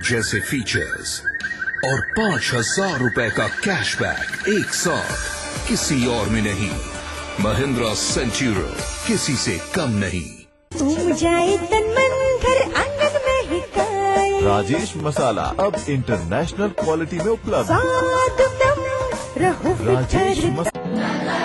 जैसे फीचर्स और 5,000 रुपए का कैशबैक एक साथ किसी और में नहीं। महिंद्रा सेंचुरो, किसी से कम नहीं। घूम जाए तन मन घर आंगन में ही काए। राजेश मसाला अब इंटरनेशनल क्वालिटी में उपलब्ध। स्वाद दम रहो राजेश मसाला।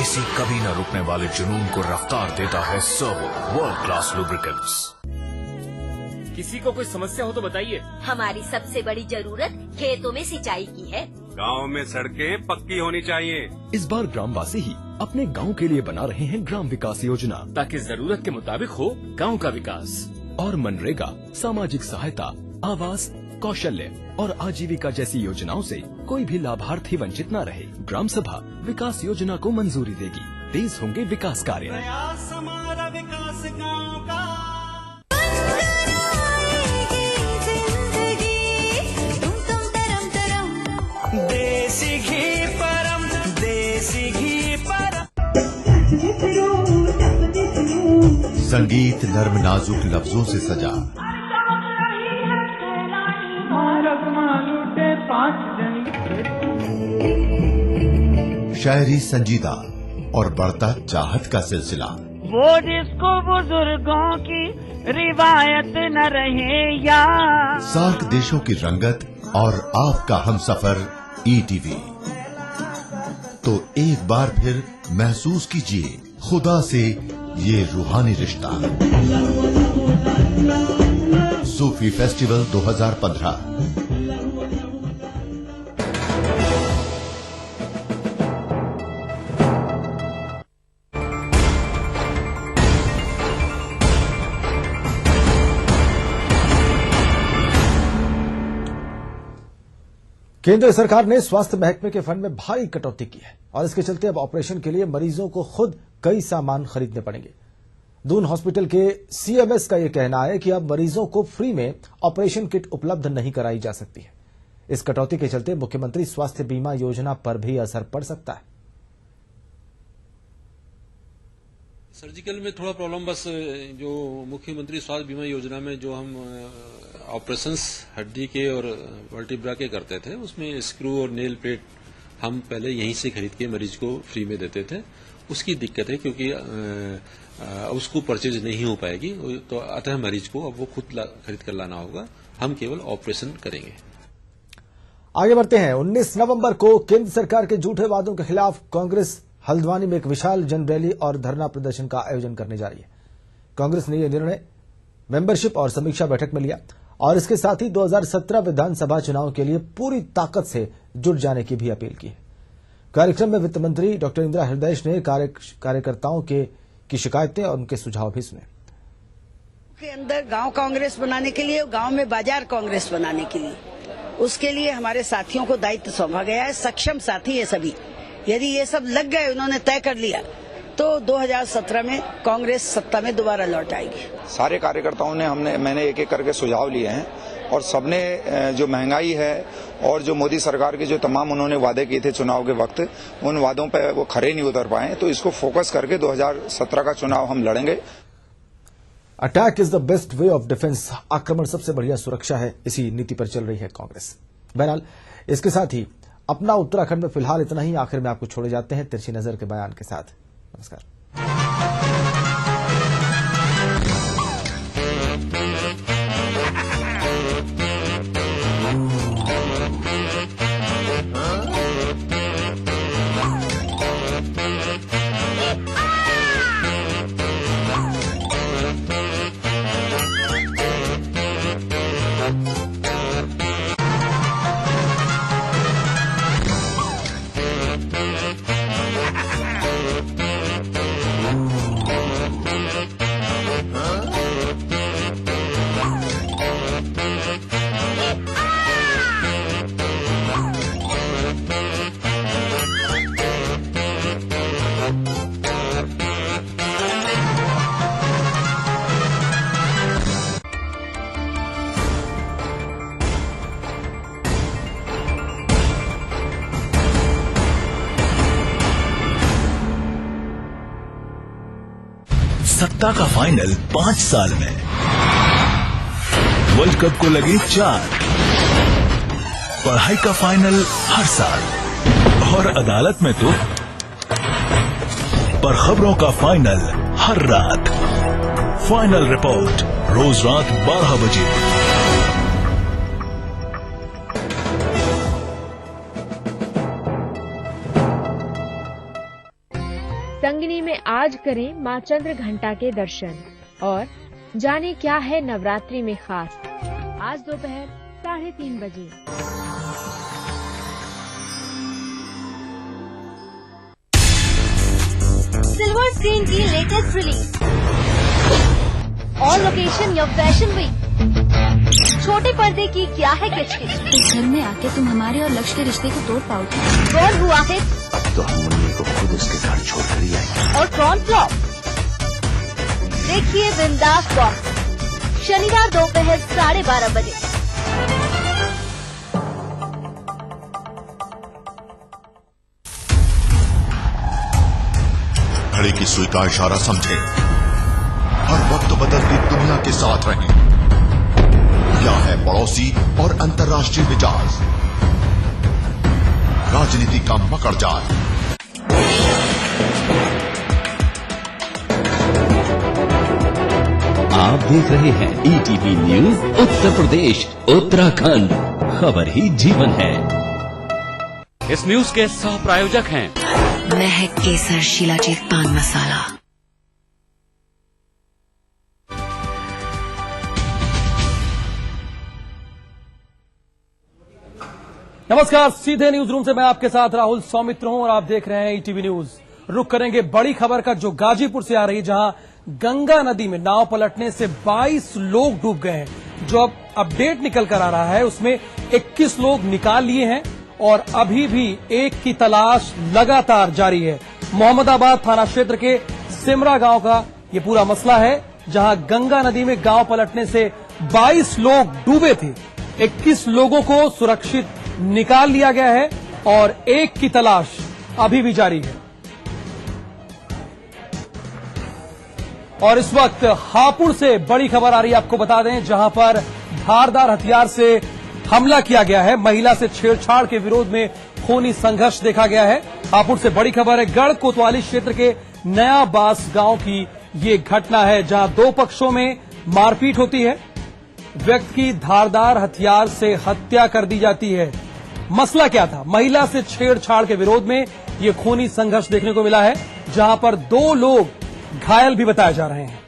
इसी कभी न रुकने वाले जुनून को रफ्तार देता है सर्वो वर्ल्ड क्लास लुब्रिकेंट्स। किसी को कोई समस्या हो तो बताइए। हमारी सबसे बड़ी जरूरत खेतों में सिंचाई की है। गांव में सड़कें पक्की होनी चाहिए। इस बार ग्रामवासी ही अपने गांव के लिए बना रहे हैं ग्राम विकास योजना, ताकि जरूरत के मुताबिक हो गांव का विकास। और मनरेगा, सामाजिक सहायता, आवास, कौशल्य और आजीविका जैसी योजनाओं से कोई भी लाभार्थी वंचित न रहे। ग्राम सभा विकास योजना को मंजूरी देगी। तेज होंगे विकास कार्य। प्रयास हमारा विकास गाँव का। देसी घी परम, देसी घी परम। संगीत नर्म नाजुक लफ्जों से सजा। शायरी संजीदा और बढ़ता चाहत का सिलसिला। वो जिसको बुजुर्गों की रिवायत न रहे याद। सार्क देशों की रंगत और आपका हमसफर ईटीवी। तो एक बार फिर महसूस कीजिए खुदा से ये रूहानी रिश्ता। सूफी फेस्टिवल 2015। केंद्र सरकार ने स्वास्थ्य महकमे के फंड में भारी कटौती की है और इसके चलते अब ऑपरेशन के लिए मरीजों को खुद कई सामान खरीदने पड़ेंगे। दून हॉस्पिटल के सीएमएस का यह कहना है कि अब मरीजों को फ्री में ऑपरेशन किट उपलब्ध नहीं कराई जा सकती है। इस कटौती के चलते मुख्यमंत्री स्वास्थ्य बीमा योजना पर भी असर पड़ सकता है। सर्जिकल में थोड़ा प्रॉब्लम, बस जो मुख्यमंत्री स्वास्थ्य बीमा योजना में जो हम ऑपरेशंस हड्डी के और वर्टिब्रा के करते थे, उसमें स्क्रू और नेल प्लेट हम पहले यहीं से खरीद के मरीज को फ्री में देते थे। उसकी दिक्कत है क्योंकि उसको परचेज नहीं हो पाएगी, तो अतः मरीज को अब वो खुद खरीद कर लाना होगा। हम केवल ऑपरेशन करेंगे। आगे बढ़ते हैं। 19 नवंबर को केंद्र सरकार के झूठे वादों के खिलाफ कांग्रेस हल्द्वानी में एक विशाल जन रैली और धरना प्रदर्शन का आयोजन करने जा रही है। कांग्रेस ने यह निर्णय मेंबरशिप और समीक्षा बैठक में लिया और इसके साथ ही 2017 विधानसभा चुनाव के लिए पूरी ताकत से जुट जाने की भी अपील की है। कार्यक्रम में वित्त मंत्री डॉ इंदिरा हृदयेश ने कार्यकर्ताओं की शिकायतें और उनके सुझाव भी सुने। के अंदर गांव कांग्रेस बनाने के लिए, गांव में बाजार कांग्रेस बनाने के लिए, उसके लिए हमारे साथियों को दायित्व सौंपा गया है। सक्षम साथी ये सभी, यदि ये सब लग गए, उन्होंने तय कर लिया, तो 2017 में कांग्रेस सत्ता में दोबारा लौट आएगी। सारे कार्यकर्ताओं ने मैंने एक एक करके सुझाव लिए हैं और सबने जो महंगाई है और जो मोदी सरकार के जो तमाम उन्होंने वादे किए थे चुनाव के वक्त, उन वादों पे वो खरे नहीं उतर पाए, तो इसको फोकस करके 2017 का चुनाव हम लड़ेंगे। Attack is the best way of defence. आक्रमण सबसे बढ़िया सुरक्षा है, इसी नीति पर चल रही है कांग्रेस। बहरहाल इसके साथ ही अपना उत्तराखंड में फिलहाल इतना ही। आखिर में आपको छोड़े जाते हैं तिरछी नजर के बयान के साथ। नमस्कार। सफलता का फाइनल 5 साल में, वर्ल्ड कप को लगे 4, पढ़ाई का फाइनल हर साल और अदालत में तो पर खबरों का फाइनल हर रात। फाइनल रिपोर्ट रोज रात 12 बजे। संगनी में आज करें मां चंद्र घंटा के दर्शन और जाने क्या है नवरात्रि में खास। आज दोपहर 3:30 बजे। सिल्वर स्क्रीन की लेटेस्ट रिलीज और लोकेशन या फैशन वीक। छोटे पर्दे की क्या है किचकिच। इस घर में आके तुम हमारे और लक्ष्य के रिश्ते को तोड़ पाओगे। कौन हुआ है तो हम मुन्नी को खुद उसके घर छोड़कर ही आएंगे। और कौन फ्लॉप। देखिए बिंदास बॉक्स शनिवार दोपहर 12:30 बजे। घड़ी की सुई का इशारा समझे और वक्त बदलती दुनिया के साथ रहें। क्या है पड़ोसी और अंतर्राष्ट्रीय मिजाज, राजनीति का मकड़जाल। आप देख रहे हैं ईटीवी न्यूज उत्तर प्रदेश उत्तराखंड, खबर ही जीवन है। इस न्यूज के सह प्रायोजक हैं महक केसर शिलाजीत पान मसाला। नमस्कार, सीधे न्यूज रूम से मैं आपके साथ राहुल सौमित्र हूं और आप देख रहे हैं ईटीवी न्यूज। रुक करेंगे बड़ी खबर का जो गाजीपुर से आ रही है, जहां गंगा नदी में नाव पलटने से 22 लोग डूब गए हैं। जो अब अपडेट निकल कर आ रहा है उसमें 21 लोग निकाल लिए हैं और अभी भी एक की तलाश लगातार जारी है। मोहम्मदाबाद थाना क्षेत्र के सिमरा गांव का ये पूरा मसला है, जहां गंगा नदी में गांव पलटने से 22 लोग डूबे थे। 21 लोगों को सुरक्षित निकाल लिया गया है और एक की तलाश अभी भी जारी है। और इस वक्त हापुड़ से बड़ी खबर आ रही है, आपको बता दें, जहां पर धारदार हथियार से हमला किया गया है। महिला से छेड़छाड़ के विरोध में खूनी संघर्ष देखा गया है। हापुड़ से बड़ी खबर है, गढ़ कोतवाली क्षेत्र के नया बास गांव की ये घटना है, जहां 2 पक्षों में मारपीट होती है। व्यक्ति की धारदार हथियार से हत्या कर दी जाती है। मसला क्या था? महिला से छेड़छाड़ के विरोध में ये खूनी संघर्ष देखने को मिला है, जहां पर 2 लोग घायल भी बताए जा रहे हैं।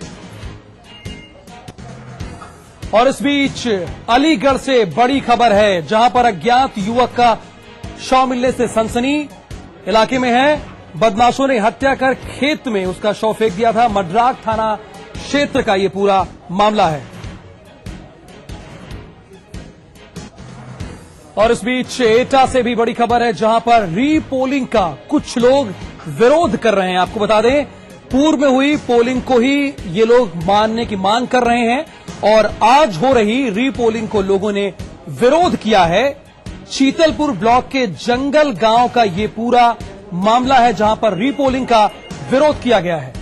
और इस बीच अलीगढ़ से बड़ी खबर है, जहां पर अज्ञात युवक का शव मिलने से सनसनी इलाके में है। बदमाशों ने हत्या कर खेत में उसका शव फेंक दिया था। मड्राक थाना क्षेत्र का ये पूरा मामला है। और इस बीच एटा से भी बड़ी खबर है, जहां पर रीपोलिंग का कुछ लोग विरोध कर रहे हैं। आपको बता दें, पूर्व में हुई पोलिंग को ही ये लोग मानने की मांग कर रहे हैं और आज हो रही रीपोलिंग को लोगों ने विरोध किया है। चीतलपुर ब्लॉक के जंगल गांव का ये पूरा मामला है, जहां पर रीपोलिंग का विरोध किया गया है।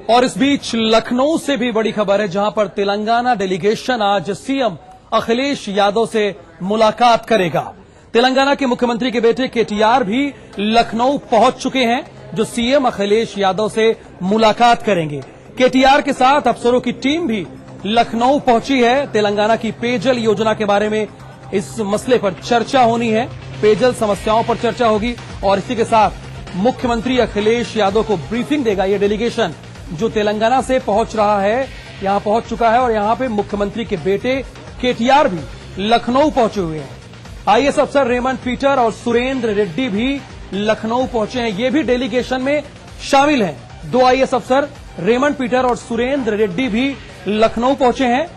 और इस बीच लखनऊ से भी बड़ी खबर है, जहां पर तेलंगाना डेलीगेशन आज सीएम अखिलेश यादव से मुलाकात करेगा। तेलंगाना के मुख्यमंत्री के बेटे केटीआर भी लखनऊ पहुंच चुके हैं, जो सीएम अखिलेश यादव से मुलाकात करेंगे। केटीआर के साथ अफसरों की टीम भी लखनऊ पहुंची है। तेलंगाना की पेयजल योजना के बारे में इस मसले पर चर्चा होनी है, पेयजल समस्याओं पर चर्चा होगी और इसी के साथ मुख्यमंत्री अखिलेश यादव को ब्रीफिंग देगा। ये डेलीगेशन जो तेलंगाना से पहुंच रहा है, यहां पहुंच चुका है और यहां पे मुख्यमंत्री के बेटे केटीआर भी लखनऊ पहुंचे हुए हैं। आईएएस अफसर रेमंड पीटर और सुरेंद्र रेड्डी भी लखनऊ पहुंचे हैं, ये भी डेलीगेशन में शामिल हैं। 2 आईएएस अफसर रेमंड पीटर और सुरेंद्र रेड्डी भी लखनऊ पहुंचे हैं।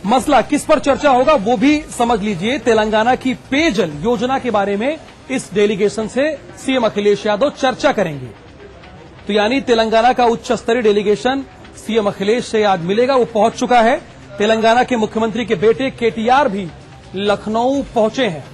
मसला किस पर चर्चा होगा वो भी समझ लीजिए। तेलंगाना की पेयजल योजना के बारे में इस डेलीगेशन से सीएम अखिलेश यादव चर्चा करेंगे। तो यानी तेलंगाना का उच्च स्तरीय डेलीगेशन सीएम अखिलेश से आज मिलेगा, वो पहुंच चुका है। तेलंगाना के मुख्यमंत्री के बेटे केटीआर भी लखनऊ पहुंचे हैं।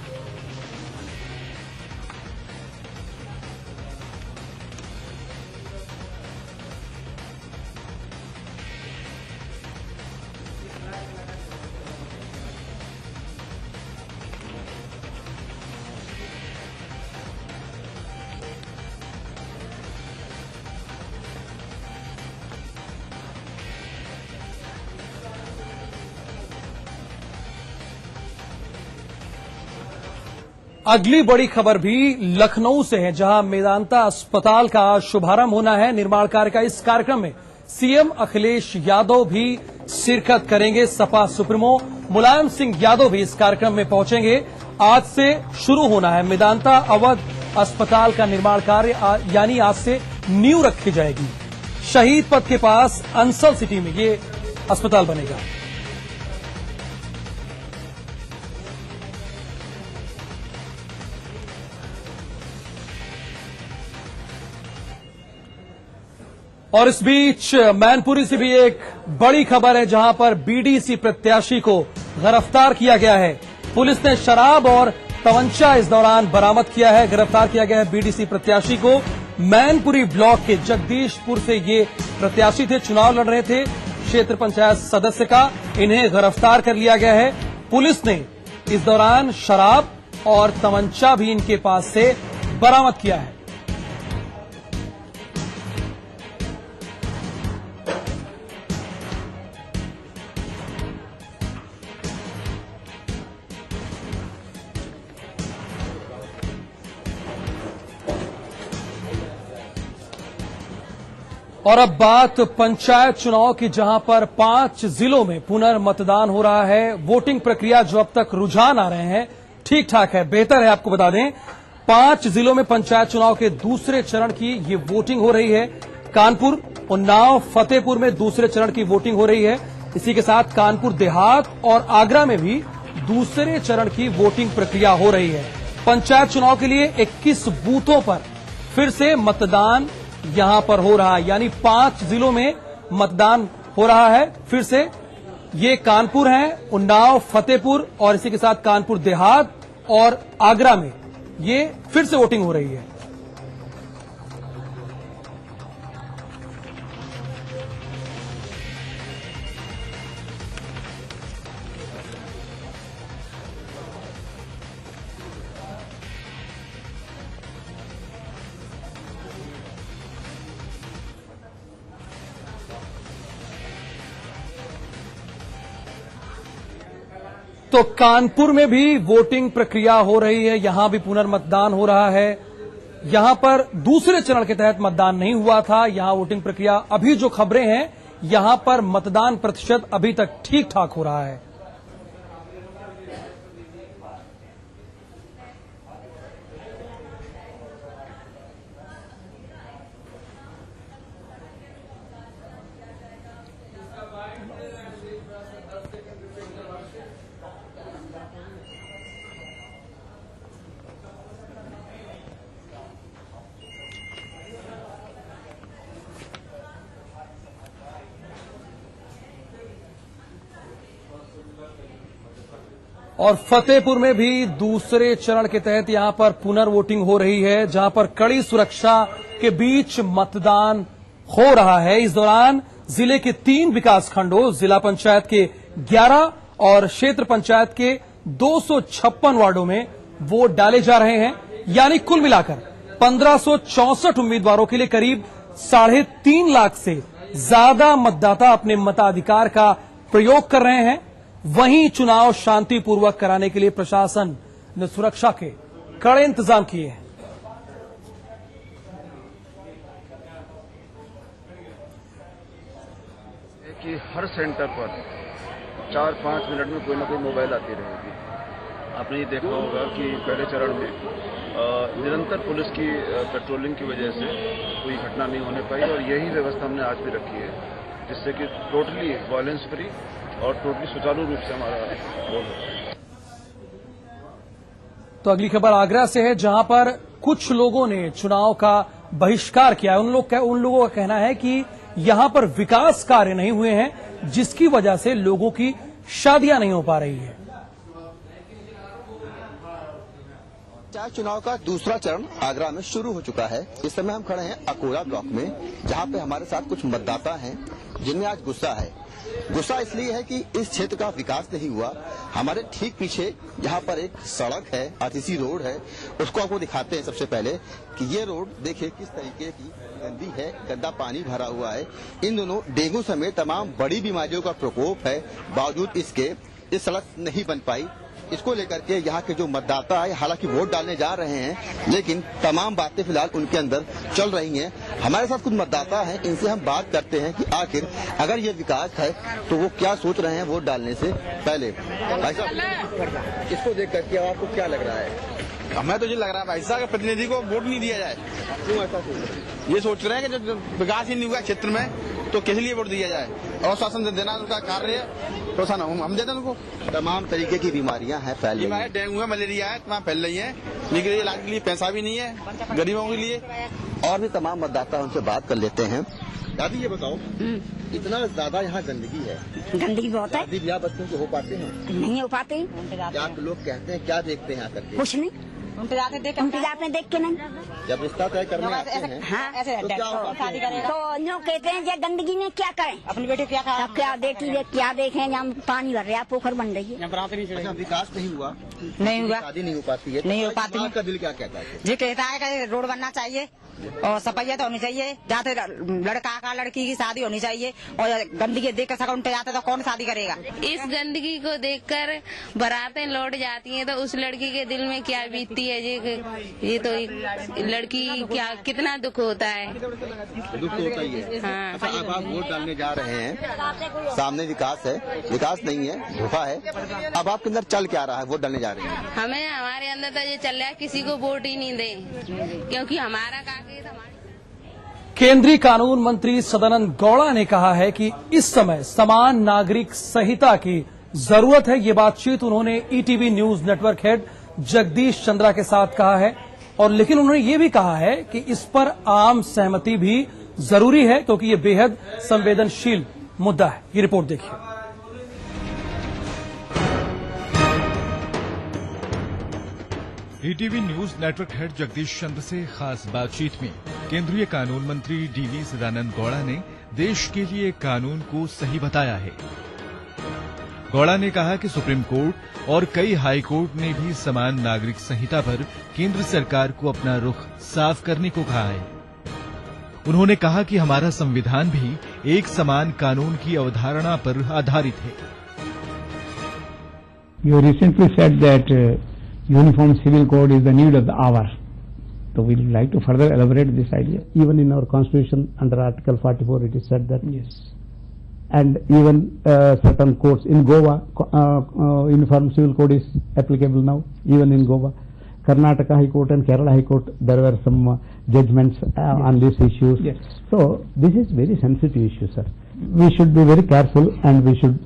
अगली बड़ी खबर भी लखनऊ से है, जहां मेदांता अस्पताल का शुभारंभ होना है। निर्माण कार्य का इस कार्यक्रम में सीएम अखिलेश यादव भी शिरकत करेंगे। सपा सुप्रीमो मुलायम सिंह यादव भी इस कार्यक्रम में पहुंचेंगे। आज से शुरू होना है मेदांता अवध अस्पताल का निर्माण कार्य, यानी आज से नींव रखी जाएगी। शहीद पथ के पास अंसल सिटी में ये अस्पताल बनेगा। और इस बीच मैनपुरी से भी एक बड़ी खबर है, जहां पर बीडीसी प्रत्याशी को गिरफ्तार किया गया है। पुलिस ने शराब और तमंचा इस दौरान बरामद किया है। गिरफ्तार किया गया है बीडीसी प्रत्याशी को। मैनपुरी ब्लॉक के जगदीशपुर से ये प्रत्याशी थे, चुनाव लड़ रहे थे क्षेत्र पंचायत सदस्य का। इन्हें गिरफ्तार कर लिया गया है। पुलिस ने इस दौरान शराब और तमंचा भी इनके पास से बरामद किया है। और अब बात पंचायत चुनाव की, जहां पर 5 जिलों में पुनर्मतदान हो रहा है। वोटिंग प्रक्रिया जो अब तक रुझान आ रहे हैं ठीक ठाक है, बेहतर है। आपको बता दें 5 जिलों में पंचायत चुनाव के दूसरे चरण की ये वोटिंग हो रही है। कानपुर, उन्नाव, फतेहपुर में दूसरे चरण की वोटिंग हो रही है। इसी के साथ कानपुर देहात और आगरा में भी दूसरे चरण की वोटिंग प्रक्रिया हो रही है। पंचायत चुनाव के लिए 21 बूथों पर फिर से मतदान यहां पर हो रहा है, यानी 5 जिलों में मतदान हो रहा है फिर से। ये कानपुर है, उन्नाव, फतेहपुर और इसी के साथ कानपुर देहात और आगरा में ये फिर से वोटिंग हो रही है। तो कानपुर में भी वोटिंग प्रक्रिया हो रही है, यहां भी पुनर्मतदान हो रहा है। यहां पर दूसरे चरण के तहत मतदान नहीं हुआ था, यहां वोटिंग प्रक्रिया, अभी जो खबरें हैं यहां पर मतदान प्रतिशत अभी तक ठीक ठाक हो रहा है। और फतेहपुर में भी दूसरे चरण के तहत यहां पर पुनर्वोटिंग हो रही है, जहां पर कड़ी सुरक्षा के बीच मतदान हो रहा है। इस दौरान जिले के 3 विकासखंडों, जिला पंचायत के 11 और क्षेत्र पंचायत के 256 वार्डों में वोट डाले जा रहे हैं, यानी कुल मिलाकर 1564 उम्मीदवारों के लिए करीब 3.5 लाख से ज्यादा मतदाता अपने मताधिकार का प्रयोग कर रहे हैं। वहीं चुनाव शांतिपूर्वक कराने के लिए प्रशासन ने सुरक्षा के कड़े इंतजाम किए हैं। कि हर सेंटर पर 4-5 मिनट में कोई ना कोई मोबाइल आती रहेगी। आपने ये देखा होगा कि पहले चरण में निरंतर पुलिस की पेट्रोलिंग की वजह से कोई घटना नहीं होने पाई, और यही व्यवस्था हमने आज भी रखी है, जिससे कि टोटली वायलेंस फ्री और टोटली सुचारू रूप से हमारा वोट होता है। तो अगली खबर आगरा से है, जहां पर कुछ लोगों ने चुनाव का बहिष्कार किया है। उन लोगों का कहना है कि यहां पर विकास कार्य नहीं हुए हैं, जिसकी वजह से लोगों की शादियां नहीं हो पा रही है। पंचायत चुनाव का दूसरा चरण आगरा में शुरू हो चुका है। इस समय हम खड़े हैं अकोला ब्लॉक में, जहां पे हमारे साथ कुछ मतदाता हैं जिनमें आज गुस्सा है। गुस्सा इसलिए है कि इस क्षेत्र का विकास नहीं हुआ। हमारे ठीक पीछे यहाँ पर एक सड़क है, आरटीसी रोड है, उसको आपको दिखाते हैं। सबसे पहले कि ये रोड देखिए किस तरीके की गंदी है, गंदा पानी भरा हुआ है। इन दोनों डेंगू समेत तमाम बड़ी बीमारियों का प्रकोप है, बावजूद इसके ये सड़क नहीं बन पाई। इसको लेकर के यहाँ के जो मतदाता है, हालांकि वोट डालने जा रहे हैं, लेकिन तमाम बातें फिलहाल उनके अंदर चल रही हैं। हमारे साथ कुछ मतदाता हैं, इनसे हम बात करते हैं कि आखिर अगर ये विकास है तो वो क्या सोच रहे हैं वोट डालने से पहले। भाई साहब, इसको देख करके आपको क्या लग रहा है? हमें तो ये लग रहा है भाई साहब प्रतिनिधि को वोट नहीं दिया जाए। क्यों ऐसा सोच रहे हैं? ये सोच रहे हैं कि जो विकास ही नहीं हुआ क्षेत्र में तो किस लिए वोट दिया जाए, और शासन देना उनका कार्य है, तो हम देते हैं उनको। तमाम तरीके की बीमारियां हैं फैल रही हैं, डेंगू है, मलेरिया है, तमाम फैल रही है, लेकिन इलाज के लिए पैसा भी नहीं है गरीबों के लिए। और भी तमाम मतदाता उनसे बात कर लेते हैं। दादी ये बताओ, इतना ज्यादा यहाँ गंदगी है, गंदगी बहुत है, शादी ब्याह बच्चों को हो पाते हैं? नहीं हो पाते। क्या लोग कहते हैं, क्या देखते हैं आकर के? कुछ नहीं, इंतजार देख के नहीं। जब रिश्ता तय करने आते हैं हाँ, तो लोग कहते हैं ये गंदगी में क्या करें, अपनी बेटी क्या देखें, यहाँ पानी भर रहा है, पोखर बन रही है। अच्छा, विकास नहीं हुआ, शादी नहीं हो पाती है, नहीं हो पाती। का दिल क्या कहता है? जी कहता है कि रोड बनना चाहिए और सफाई तो होनी चाहिए, जहाँ से लड़का का लड़की की शादी होनी चाहिए, और गंदगी देख कर सका उनटे जाते तो कौन शादी करेगा। इस गंदगी को देखकर बारातें लौट जाती हैं, तो उस लड़की के दिल में क्या बीतती है ये तो लड़की क्या कितना दुख होता है। दुख तो होता ही है। हाँ। अच्छा, अब आप वोट डालने जा रहे हैं, सामने विकास है, विकास नहीं है, धोखा है, अब आपके अंदर चल क्या रहा है? वोट डालने जा रहे हैं। हमें हमारे अंदर तो ये चल रहा है किसी को वोट ही नहीं दे, क्योंकि हमारा केंद्रीय कानून मंत्री सदानंद गौड़ा ने कहा है कि इस समय समान नागरिक संहिता की जरूरत है। ये बातचीत उन्होंने ETV news network head Jagdish Chandra के साथ कहा है, और लेकिन उन्होंने ये भी कहा है कि इस पर आम सहमति भी जरूरी है, क्योंकि ये बेहद संवेदनशील मुद्दा है। ये रिपोर्ट देखिए। ETV news network head Jagdish Chandra से खास बातचीत में केंद्रीय कानून मंत्री डीवी सदानंद गौड़ा ने देश के लिए कानून को सही बताया है। गौड़ा ने कहा कि सुप्रीम कोर्ट और कई हाई कोर्ट ने भी समान नागरिक संहिता पर केंद्र सरकार को अपना रुख साफ करने को कहा है। उन्होंने कहा कि हमारा संविधान भी एक समान कानून की अवधारणा पर आधारित है। You recently said that uniform civil code is the need of the hour. So we would like to further elaborate this idea. Even in our constitution, under Article 44, it is said that. Yes. And even certain courts in Goa, uniform civil code is applicable now. Even in Goa, Karnataka High Court and Kerala High Court, there were some judgments on these issues. Yes. So this is very sensitive issue, sir. We should be very careful, and we should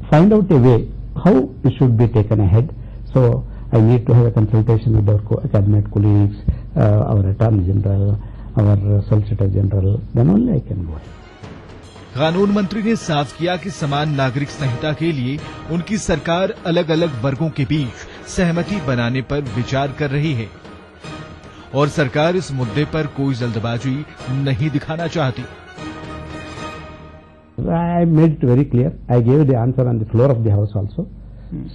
find out a way how it should be taken ahead. So I need to have a consultation with our cabinet colleagues, our Attorney General, our Solicitor General, then only I can go ahead. कानून मंत्री ने साफ किया कि समान नागरिक संहिता के लिए उनकी सरकार अलग अलग वर्गों के बीच सहमति बनाने पर विचार कर रही है, और सरकार इस मुद्दे पर कोई जल्दबाजी नहीं दिखाना चाहती। I made it very clear. I gave the answer on the floor of the house also.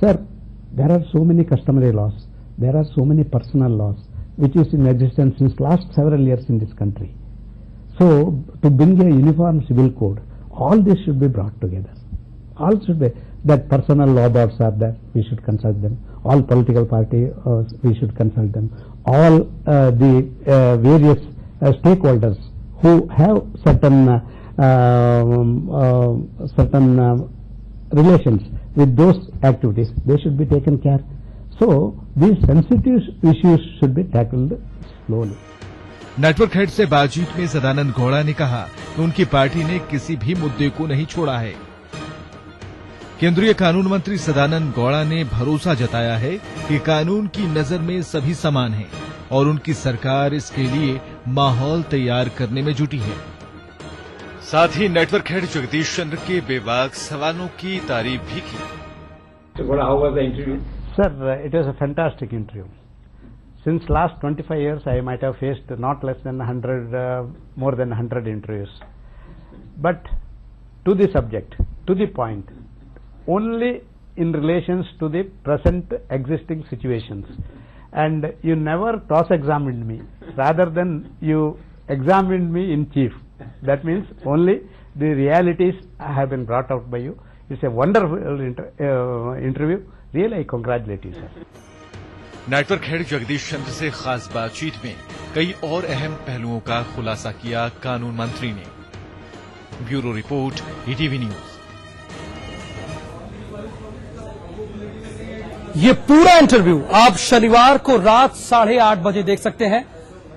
Sir, there are so many customary laws, there are so many personal laws, which is in existence since last several years in this country. So, to bring a uniform civil code, all this should be brought together. All should be, that personal law boards are there, we should consult them. All political parties, we should consult them. All the various stakeholders who have certain relations with those activities, they should be taken care. So these sensitive issues should be tackled slowly. Network head से बातचीत में सदानंद गौड़ा ने कहा कि उनकी party ने किसी भी मुद्दे को नहीं छोड़ा है। केंद्रीय कानून मंत्री सदानंद गौड़ा ने भरोसा जताया है कि कानून की नजर में सभी समान हैं और उनकी सरकार इसके लिए माहौल तैयार करने में जुटी है। साथ ही नेटवर्क हेड जगदीश चंद्र के बेबाक सवालों की तारीफ भी की। How was the interview? Sir, it was a fantastic interview. Since last 25 years, I might have faced not less than 100, more than 100 interviews. But to the subject, to the point, only in relations to the present existing situations. And you never cross-examined me. Rather than you examined me in chief. That means only the realities have been brought out by you. It's a wonderful interview. Really, I congratulate you, sir. Network head Jagdish Chandra से खास बातचीत में कई और अहम पहलुओं का खुलासा किया कानून मंत्री ने। Bureau report, ETV news. ये पूरा इंटरव्यू आप शनिवार को रात 8:30 बजे देख सकते हैं।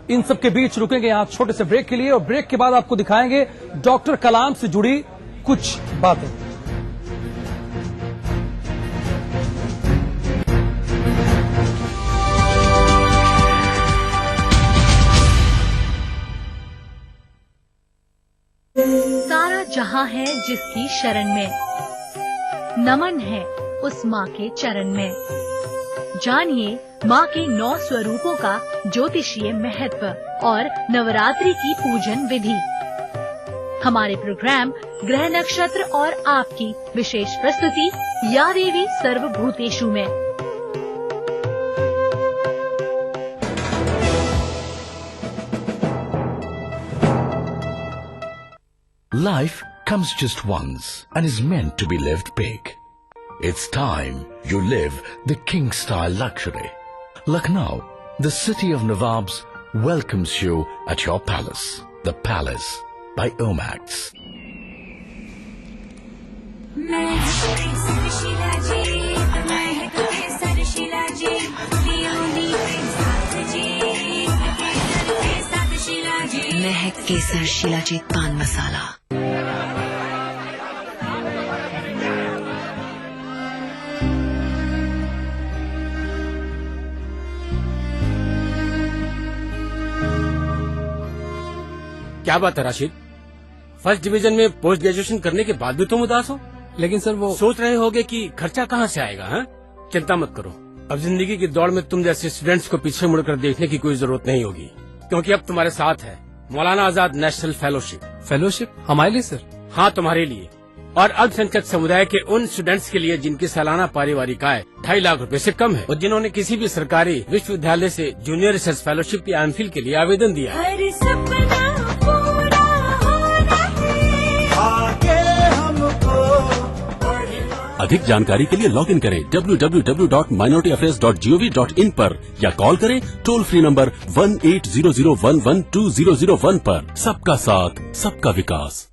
इन सबके बीच रुकेंगे यहां छोटे से ब्रेक के लिए, और ब्रेक के बाद आपको दिखाएंगे डॉक्टर कलाम से जुड़ी कुछ बातें। सारा जहां है जिसकी शरण में, नमन है उस माँ के चरण में। जानिए माँ के 9 स्वरूपों का ज्योतिषीय महत्व और नवरात्रि की पूजन विधि। हमारे प्रोग्राम ग्रह नक्षत्र और आपकी विशेष प्रस्तुति या देवी सर्वभूतेषु में। Life comes just once and is meant to be lived big. It's time you live the king-style luxury. Lucknow, the city of Nawabs, welcomes you at your palace. The Palace by Omax. महक केसर शिलाजीत पान मसाला। क्या बात है Rashid, first division में post graduation करने के बाद भी तुम उदास हो? लेकिन सर वो सोच रहे होगे कि खर्चा कहाँ से आएगा। हाँ, चिंता मत करो, अब जिंदगी की दौड़ में तुम जैसे स्टूडेंट्स को पीछे मुड़कर देखने की कोई जरूरत नहीं होगी, क्योंकि अब तुम्हारे साथ है Maulana Azad national fellowship. Fellowship हमारे लिए सर? हाँ, तुम्हारे लिए और अल्पसंख्यक समुदाय के उन स्टूडेंट्स के लिए जिनकी सालाना पारिवारिक आय 2.5 लाख रुपए से कम है और जिन्होंने किसी भी सरकारी विश्वविद्यालय से जूनियर रिसर्च फेलोशिप या एमफिल के लिए आवेदन दिया है। अधिक जानकारी के लिए लॉग इन करें www.minorityAffairs.gov.in पर या कॉल करें टोल फ्री नंबर 1800112001 पर। सबका साथ, सबका विकास।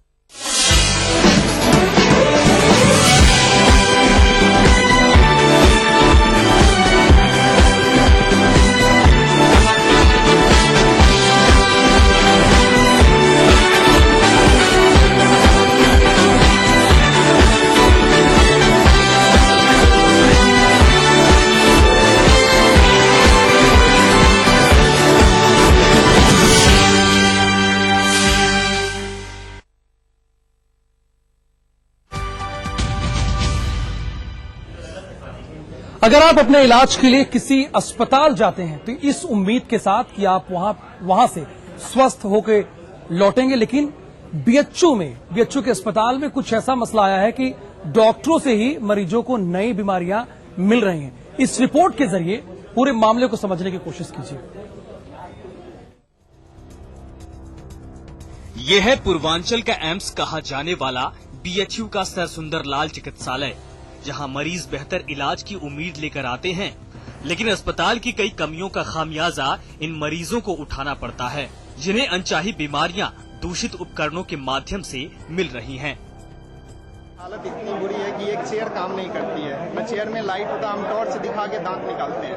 अगर आप अपने इलाज के लिए किसी अस्पताल जाते हैं तो इस उम्मीद के साथ कि आप वहां से स्वस्थ होकर लौटेंगे, लेकिन बीएचयू के अस्पताल में कुछ ऐसा मसला आया है कि डॉक्टरों से ही मरीजों को नई बीमारियां मिल रही हैं। इस रिपोर्ट के जरिए पूरे मामले को समझने की कोशिश कीजिए। यह है पूर्वांचल का एम्स कहा जाने वाला बीएचयू का सर सुंदरलाल चिकित्सालय, जहां मरीज बेहतर इलाज की उम्मीद लेकर आते हैं, लेकिन अस्पताल की कई कमियों का खामियाजा इन मरीजों को उठाना पड़ता है, जिन्हें अनचाही बीमारियां दूषित उपकरणों के माध्यम से मिल रही हैं। हालत इतनी बुरी है कि एक चेयर काम नहीं करती है न चेयर में लाइट होता, हम टॉर्च से दिखा के दांत निकालते हैं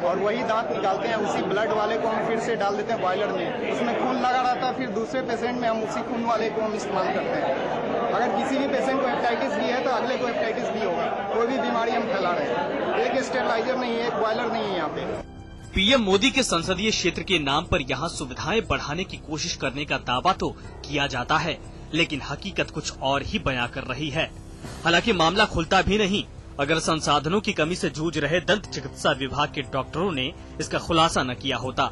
और वही दांत निकालते हैं उसी ब्लड वाले को हम फिर से डाल देते हैं बॉयलर में, उसमें खून लगा रहता है, फिर दूसरे पेशेंट में हम उसी खून वाले को हम इस्तेमाल करते हैं। अगर किसी भी पेशेंट को हेपेटाइटिस बी है तो अगले को हेपेटाइटिस बी होगा, कोई भी बीमारी हम फैला रहे हैं। एक स्टेरिलाइजर नहीं है, एक बॉयलर नहीं है यहाँ पे। पीएम मोदी के संसदीय क्षेत्र के नाम पर यहाँ सुविधाएं बढ़ाने की कोशिश करने का दावा तो किया जाता है, लेकिन हकीकत कुछ और ही बयां कर रही है। हालांकि मामला खुलता भी नहीं अगर संसाधनों की कमी से जूझ रहे दंत चिकित्सा विभाग के डॉक्टरों ने इसका खुलासा न किया होता।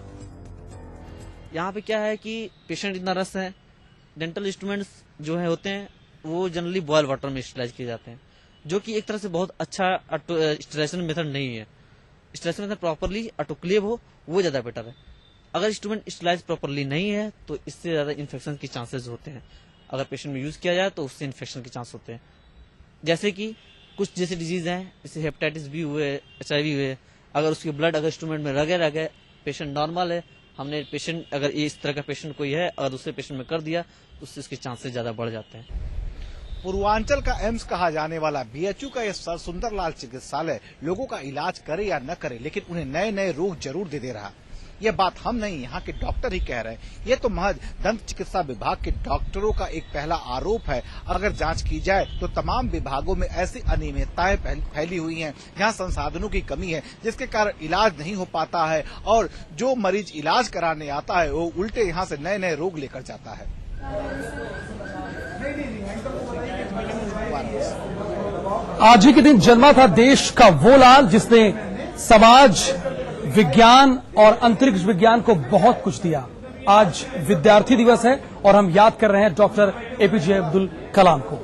यहाँ पे क्या है कि पेशेंट इतना रस है, डेंटल इंस्ट्रूमेंट्स जो है होते हैं वो जनरली बॉयल वाटर में स्टरलाइज किए जाते हैं, जो कि एक तरह से बहुत अच्छा स्टरलाइजेशन मेथड नहीं है। स्टरलाइजेशन मेथड प्रॉपरली ऑटोक्लेव हो वो ज्यादा बेटर है। अगर इंस्ट्रूमेंट स्टरलाइज प्रॉपरली नहीं है तो इससे ज्यादा इन्फेक्शन के चांसेस होते हैं। अगर पेशेंट में यूज किया जाए तो उससे इन्फेक्शन के चांस होते हैं, जैसे कि कुछ जैसे डिजीज हैं, जैसे हेपेटाइटिस बी हुए, HIV हुए। अगर उसके ब्लड अगर इंस्ट्रूमेंट में रह गए, पेशेंट नॉर्मल है, हमने पेशेंट अगर इस तरह का पेशेंट कोई है अगर दूसरे पेशेंट में कर दिया तो उससे इसके चांसेस ज्यादा बढ़ जाते हैं। पूर्वांचल का एम्स कहा जाने वाला BHU का यह सर सुंदरलाल चिकित्सालय लोगों का इलाज करे या न करे, लेकिन उन्हें नए नए रोग जरूर दे रहा। यह बात हम नहीं, यहाँ के डॉक्टर ही कह रहे हैं। ये तो महज दंत चिकित्सा विभाग के डॉक्टरों का एक पहला आरोप है। अगर जांच की जाए तो तमाम विभागों में ऐसी अनियमितताएं फैली हुई हैं, जहाँ संसाधनों की कमी है, जिसके कारण इलाज नहीं हो पाता है और जो मरीज इलाज कराने आता है वो उल्टे यहाँ से नए नए रोग लेकर जाता है। आज ही के दिन जन्मा था देश का वो लाल जिसने समाज, विज्ञान और अंतरिक्ष विज्ञान को बहुत कुछ दिया। आज विद्यार्थी दिवस है और हम याद कर रहे हैं डॉक्टर APJ अब्दुल कलाम को।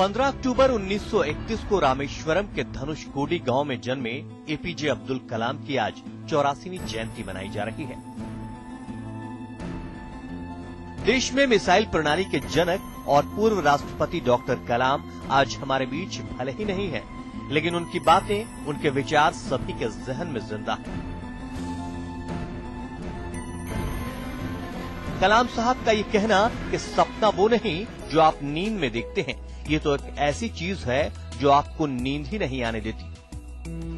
अक्टूबर 1931 को रामेश्वरम के धनुषकोडी गांव में जन्मे APJ अब्दुल कलाम की आज 84वीं जयंती मनाई जा रही है। देश में मिसाइल प्रणाली के जनक और पूर्व राष्ट्रपति डॉक्टर कलाम आज हमारे बीच भले ही नहीं है, लेकिन उनकी बातें, उनके विचार सभी के जहन में जिंदा है। कलाम साहब का ये कहना कि सपना वो नहीं जो आप नींद में देखते हैं, ये तो एक ऐसी चीज है जो आपको नींद ही नहीं आने देती,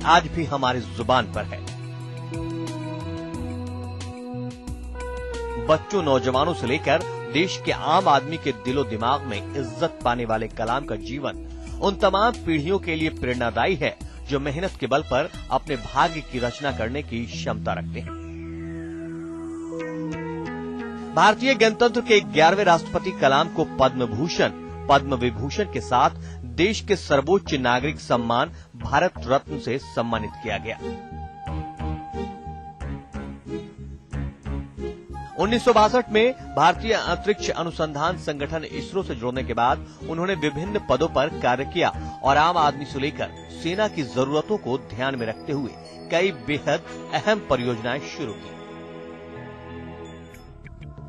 आज भी हमारी जुबान पर है। बच्चों, नौजवानों से लेकर देश के आम आदमी के दिलो दिमाग में इज्जत पाने वाले कलाम का जीवन उन तमाम पीढ़ियों के लिए प्रेरणादायी है जो मेहनत के बल पर अपने भाग्य की रचना करने की क्षमता रखते हैं। भारतीय गणतंत्र के 11वें राष्ट्रपति कलाम को पद्म भूषण, पद्म विभूषण के साथ देश के सर्वोच्च नागरिक सम्मान भारत रत्न से सम्मानित किया गया। 1962 में भारतीय अंतरिक्ष अनुसंधान संगठन इसरो से जुड़ने के बाद उन्होंने विभिन्न पदों पर कार्य किया और आम आदमी से लेकर सेना की जरूरतों को ध्यान में रखते हुए कई बेहद अहम परियोजनाएं शुरू की।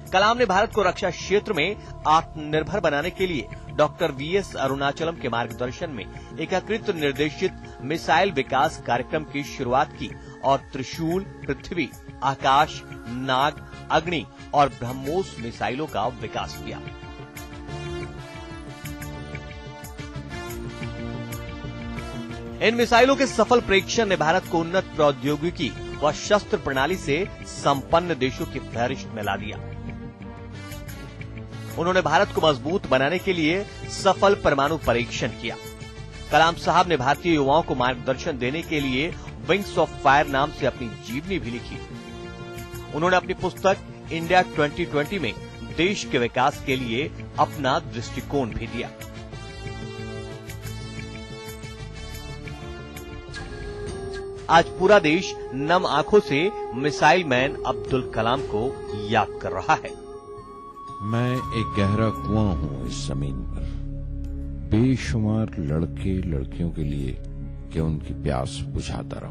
कलाम ने भारत को रक्षा क्षेत्र में आत्मनिर्भर बनाने के लिए डॉक्टर VS अरुणाचलम के मार्गदर्शन में एकीकृत निर्देशित मिसाइल विकास कार्यक्रम की शुरुआत की और त्रिशूल, पृथ्वी, आकाश, नाग, अग्नि और ब्रह्मोस मिसाइलों का विकास किया। इन मिसाइलों के सफल परीक्षण ने भारत को उन्नत प्रौद्योगिकी व शस्त्र प्रणाली से संपन्न देशों की फहरिस्त में ला दिया। उन्होंने भारत को मजबूत बनाने के लिए सफल परमाणु परीक्षण किया। कलाम साहब ने भारतीय युवाओं को मार्गदर्शन देने के लिए विंग्स ऑफ फायर नाम से अपनी जीवनी भी लिखी। उन्होंने अपनी पुस्तक इंडिया 2020 में देश के विकास के लिए अपना दृष्टिकोण भी दिया। आज पूरा देश नम आंखों से मिसाइल मैन अब्दुल कलाम को याद कर रहा है। मैं एक गहरा कुआं हूं इस जमीन पर, बेशुमार लड़के लड़कियों के लिए कि उनकी प्यास बुझाता रहूं।